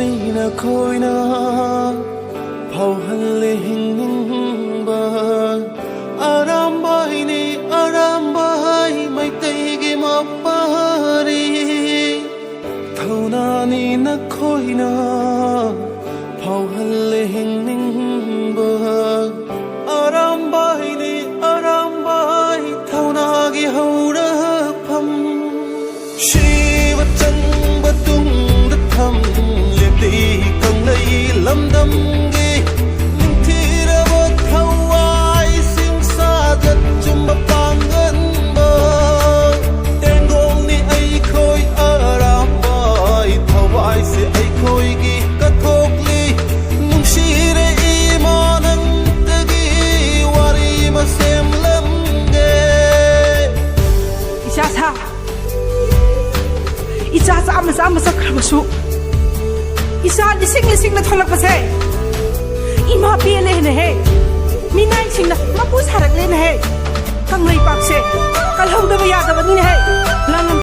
นี่นะคอยนะเผาหันเลยหิงนิ่งบ้าอารามบายนี่อารามบายไม่เตยกิมาปารีเท่านั้นนี่นะคอยนะเผาหันเลยหิงนิ่งบ้าอารามบายนี่อารามบายเท่านากิเฮารักพัมชีวจังบตุงรักทำเลียดีกังเลยลำดำกีนิ่งที่ระเบิดเท่าวายสิ่งซาจัดจุ่มมาปางเงินบ่แดงกงนี่ไอ้คอยอารามบายเท่าวายเสียไอ้คอยกีกระทกลีนุ่งชีเรอีมานันตะกีวารีมาเซมลำเกอิจฉาซาอิจฉาซามาซามาสักครั้งสุอิจฉาดิสิงลิสิงนะทอลักมาเซอิมาเปียเลยนะเฮมีนายสิงนะมาพูดสารักเลยนะเฮ